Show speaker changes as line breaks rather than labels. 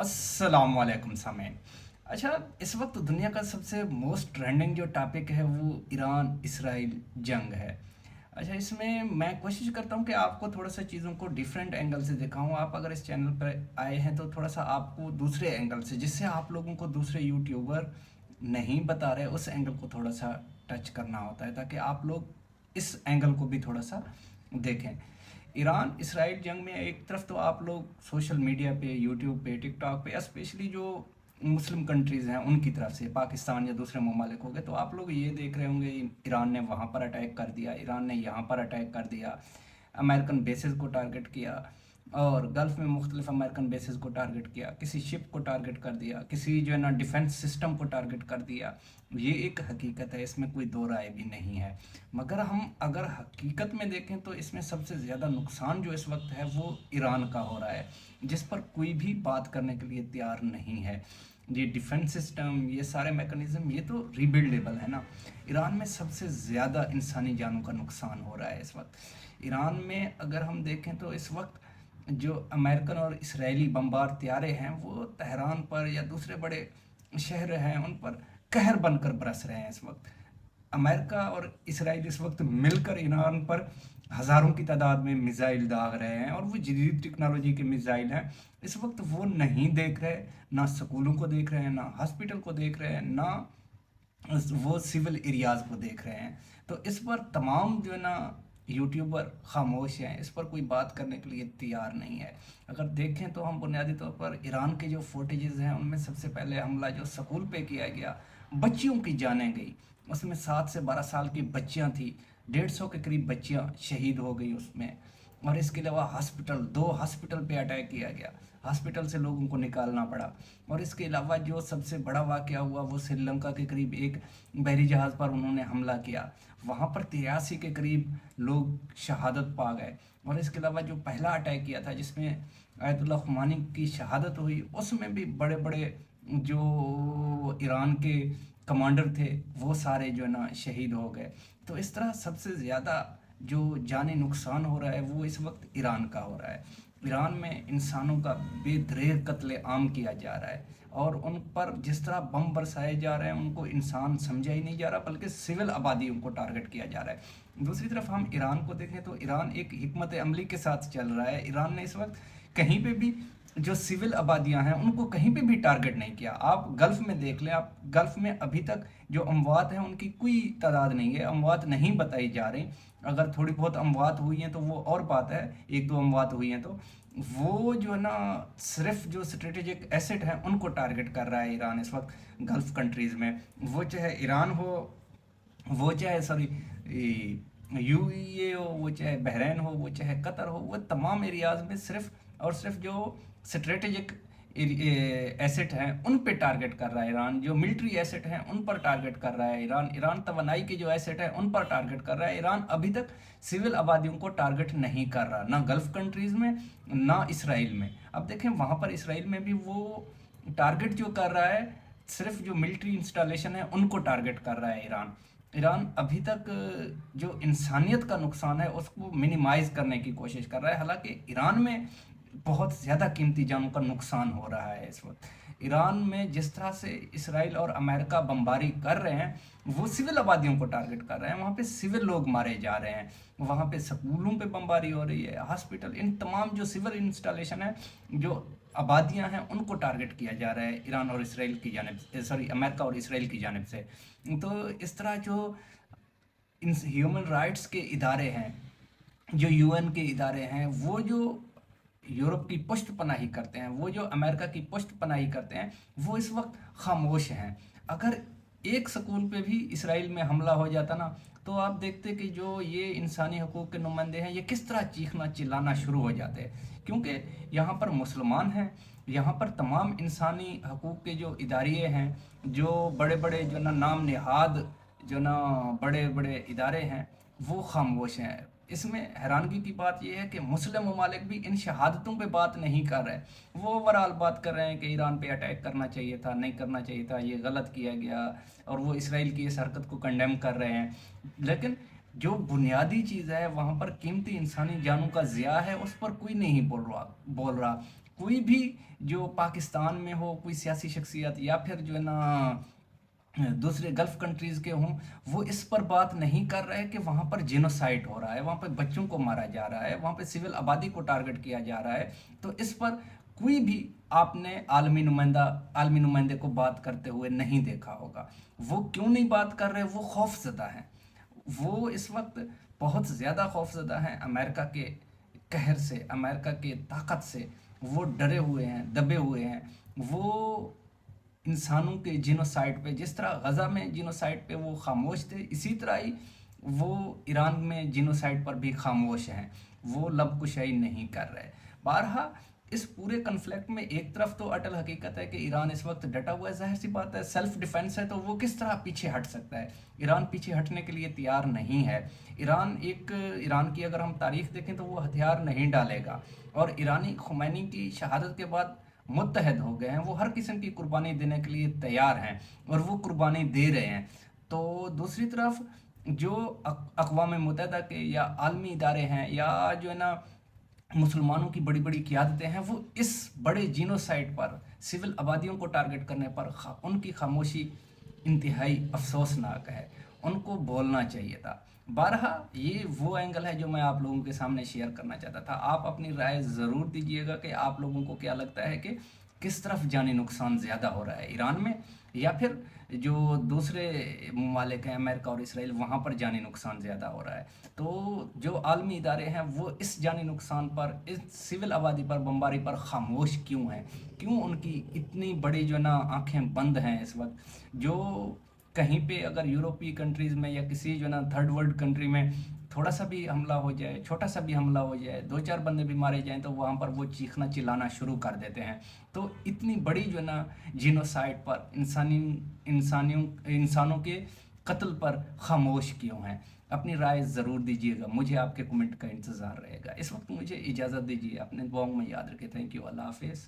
अस्सलाम वालेकुम सामेन। अच्छा, इस वक्त दुनिया का सबसे मोस्ट ट्रेंडिंग जो टॉपिक है वो ईरान इसराइल जंग है। अच्छा, इसमें मैं कोशिश करता हूँ कि आपको थोड़ा सा चीज़ों को डिफरेंट एंगल से दिखाऊँ। आप अगर इस चैनल पर आए हैं तो थोड़ा सा आपको दूसरे एंगल से, जिससे आप लोगों को दूसरे यूट्यूबर नहीं बता रहे, उस एंगल को थोड़ा सा टच करना होता है ताकि आप लोग इस एंगल को भी थोड़ा सा देखें। ईरान इसराइल जंग में एक तरफ तो आप लोग सोशल मीडिया पे, यूट्यूब पे, टिकटॉक पे, स्पेशली जो मुस्लिम कंट्रीज़ हैं उनकी तरफ से, पाकिस्तान या दूसरे ममालिक हो गए, तो आप लोग ये देख रहे होंगे ईरान ने वहाँ पर अटैक कर दिया, ईरान ने यहाँ पर अटैक कर दिया, अमेरिकन बेसिस को टारगेट किया, और गल्फ़ में मुख्तलिफ अमेरिकन बेसिस को टारगेट किया, किसी शिप को टारगेट कर दिया, किसी जो है ना डिफेंस सिस्टम को टारगेट कर दिया। ये एक हकीकत है, इसमें कोई दो राय भी नहीं है। मगर हम अगर हकीकत में देखें तो इसमें सबसे ज़्यादा नुकसान जो इस वक्त है वो ईरान का हो रहा है, जिस पर कोई भी बात करने के लिए तैयार नहीं है। ये डिफेंस सिस्टम, ये सारे मैकेनिज़्म, ये तो रीबिल्डेबल है ना। ईरान में सबसे ज़्यादा इंसानी जानों का नुकसान हो रहा है इस वक्त। ईरान में अगर हम देखें तो इस वक्त जो अमेरिकन और इसराइली बमबार त्यारे हैं वो तेहरान पर या दूसरे बड़े शहर हैं उन पर कहर बनकर बरस रहे हैं इस वक्त। अमेरिका और इसराइल इस वक्त मिलकर ईरान पर हज़ारों की तादाद में मिज़ाइल दाग रहे हैं, और वो जदीद टेक्नोलॉजी के मिज़ाइल हैं। इस वक्त वो नहीं देख रहे, ना स्कूलों को देख रहे हैं, ना हॉस्पिटल को देख रहे हैं, ना वो सिविल एरियाज़ को देख रहे हैं। तो इस पर तमाम जो है ना यूट्यूबर खामोश हैं, इस पर कोई बात करने के लिए तैयार नहीं है। अगर देखें तो हम बुनियादी तौर पर ईरान के जो फुटेजेस हैं उनमें सबसे पहले हमला जो स्कूल पे किया गया, बच्चियों की जानें गई, उसमें 7 से 12 साल की बच्चियां थी, 150 के करीब बच्चियां शहीद हो गई उसमें। और इसके अलावा हॉस्पिटल, 2 हॉस्पिटल पे अटैक किया गया, हॉस्पिटल से लोगों को निकालना पड़ा। और इसके अलावा जो सबसे बड़ा वाक़या हुआ वो श्रीलंका के करीब एक बहरी जहाज़ पर उन्होंने हमला किया, वहाँ पर 83 के करीब लोग शहादत पा गए। और इसके अलावा जो पहला अटैक किया था जिसमें आयतुल्लाह खुमानी की शहादत हुई, उसमें भी बड़े बड़े जो ईरान के कमांडर थे वो सारे जो है ना शहीद हो गए। तो इस तरह सबसे ज़्यादा जो जानी नुकसान हो रहा है वो इस वक्त ईरान का हो रहा है। ईरान में इंसानों का बेदरेर कत्ले आम किया जा रहा है, और उन पर जिस तरह बम बरसाए जा रहे हैं उनको इंसान समझा ही नहीं जा रहा, बल्कि सिविल आबादियों को टारगेट किया जा रहा है। दूसरी तरफ हम ईरान को देखें तो ईरान एक हिकमत अमली के साथ चल रहा है। ईरान ने इस वक्त कहीं पे भी जो सिविल आबादियां हैं उनको कहीं पे भी टारगेट नहीं किया। आप गल्फ़ में देख लें, आप गल्फ़ में अभी तक जो अमवात हैं उनकी कोई तादाद नहीं है, अमवात नहीं बताई जा रही। अगर थोड़ी बहुत अमवात हुई हैं तो वो और बात है, एक दो अमवात हुई हैं तो वो जो है ना सिर्फ जो स्ट्रेटेजिक एसेट हैं उनको टारगेट कर रहा है ईरान इस वक्त गल्फ़ कंट्रीज़ में। वो चाहे ईरान हो, वो चाहे सॉरी यूएई हो, वो चाहे बहरीन हो, वो चाहे कतर हो, वो तमाम एरियाज़ में सिर्फ और सिर्फ जो स्ट्रेटेजिक एसेट हैं उन पे टारगेट कर रहा है ईरान, जो मिलिट्री एसेट हैं उन पर टारगेट कर रहा है ईरान, ईरान तवानाई के जो एसेट हैं उन पर टारगेट कर रहा है ईरान। अभी तक सिविल आबादियों को टारगेट नहीं कर रहा, ना गल्फ़ कंट्रीज़ में ना इसराइल में। अब देखें वहाँ पर इसराइल में भी वो टारगेट जो कर रहा है सिर्फ जो मिलिट्री इंस्टॉलेशन है उनको टारगेट कर रहा है ईरान। ईरान अभी तक जो इंसानियत का नुकसान है उसको मिनिमाइज़ करने की कोशिश कर रहा है, हालांकि ईरान में बहुत ज़्यादा कीमती जानों का नुकसान हो रहा है इस वक्त। ईरान में जिस तरह से इसराइल और अमेरिका बमबारी कर रहे हैं वो सिविल आबादियों को टारगेट कर रहे हैं, वहाँ पे सिविल लोग मारे जा रहे हैं, वहाँ पे स्कूलों पे बमबारी हो रही है, हॉस्पिटल, इन तमाम जो सिविल इंस्टॉलेशन है, जो आबादियाँ हैं उनको टारगेट किया जा रहा है ईरान और इसराइल की जानिब से, सॉरी अमेरिका और इसराइल की जानिब से। तो इस तरह जो इन ह्यूमन राइट्स के इदारे हैं, जो यूएन के इदारे हैं, वो जो यूरोप की पुष्ट पनाही करते हैं, वो जो अमेरिका की पुष्ट पनाही करते हैं, वो इस वक्त खामोश हैं। अगर एक स्कूल पे भी इसराइल में हमला हो जाता ना तो आप देखते कि जो ये इंसानी हकूक़ के नुमाइंदे हैं ये किस तरह चीखना चिल्लाना शुरू हो जाते हैं, क्योंकि यहाँ पर मुसलमान हैं, यहाँ पर तमाम इंसानी हकूक़ के जो इदारे हैं, जो बड़े बड़े जो ना नाम नहाद जो ना बड़े बड़े इदारे हैं वो खामोश हैं। इसमें हैरानगी की बात यह है कि मुस्लिम ममालिक भी इन शहादतों पे बात नहीं कर रहे, वो ओवरऑल बात कर रहे हैं कि ईरान पे अटैक करना चाहिए था, नहीं करना चाहिए था, ये गलत किया गया, और वो इसराइल की इस हरकत को कंडेम कर रहे हैं। लेकिन जो बुनियादी चीज़ है वहाँ पर कीमती इंसानी जानों का ज़िया है उस पर कोई नहीं बोल रहा। कोई भी जो पाकिस्तान में हो, कोई सियासी शख्सियत या फिर जो है ना दूसरे गल्फ कंट्रीज़ के हों, वो इस पर बात नहीं कर रहे कि वहाँ पर जेनोसाइड हो रहा है, वहाँ पे बच्चों को मारा जा रहा है, वहाँ पे सिविल आबादी को टारगेट किया जा रहा है। तो इस पर कोई भी आपने आलमी नुमाइंदे को बात करते हुए नहीं देखा होगा। वो क्यों नहीं बात कर रहे? वो खौफजदा हैं। वो इस वक्त बहुत ज़्यादा खौफजदा हैं अमेरिका के कहर से, अमेरिका के ताकत से। वो डरे हुए हैं, दबे हुए हैं। वो इंसानों के जीनोसाइड पे, जिस तरह गज़ा में जीनोसाइड पे वो खामोश थे, इसी तरह ही वो ईरान में जीनोसाइड पर भी खामोश हैं। वो लबकुशाई नहीं कर रहे। बारहा इस पूरे कन्फ्लिक्ट में एक तरफ तो अटल हकीकत है कि ईरान इस वक्त डटा हुआ है, ज़ाहिर सी बात है, सेल्फ डिफेंस है, तो वो किस तरह पीछे हट सकता है? ईरान पीछे हटने के लिए तैयार नहीं है। ईरान की अगर हम तारीख देखें तो वो हथियार नहीं डालेगा। और ईरानी खुमैनी की शहादत के बाद मुत्तहद हो गए हैं, वो हर किस्म की कुर्बानी देने के लिए तैयार हैं और वो कुर्बानी दे रहे हैं। तो दूसरी तरफ जो अक़वाम मुत्तहिदा के या आलमी इदारे हैं या जो है ना मुसलमानों की बड़ी बड़ी क़ियादतें हैं, वो इस बड़े जीनोसाइड पर, सिविल आबादियों को टारगेट करने पर उनकी खामोशी इंतहाई अफसोसनाक है। उनको बोलना चाहिए था। बारहा ये वो एंगल है जो मैं आप लोगों के सामने शेयर करना चाहता था। आप अपनी राय ज़रूर दीजिएगा कि आप लोगों को क्या लगता है कि किस तरफ जानी नुकसान ज़्यादा हो रहा है, ईरान में या फिर जो दूसरे ममालिक हैं अमेरिका और इसराइल, वहाँ पर जानी नुकसान ज़्यादा हो रहा है। तो जो आलमी इदारे हैं वो इस जानी नुकसान पर, इस सिविल आबादी पर बमबारी पर खामोश क्यों हैं? क्यों उनकी इतनी बड़ी जो ना आंखें बंद हैं इस वक्त? जो कहीं पे अगर यूरोपीय कंट्रीज़ में या किसी जो ना थर्ड वर्ल्ड कंट्री में थोड़ा सा भी हमला हो जाए, छोटा सा भी हमला हो जाए, दो चार बंदे भी मारे जाएं, तो वहाँ पर वो चीखना चिल्लाना शुरू कर देते हैं। तो इतनी बड़ी जो ना जीनोसाइड पर, इंसानों के कत्ल पर खामोश क्यों हैं? अपनी राय ज़रूर दीजिएगा। मुझे आपके कमेंट का इंतज़ार रहेगा। इस वक्त मुझे इजाज़त दीजिए। अपने दुआओं में याद रखें। Thank you. अल्लाह हाफिज़।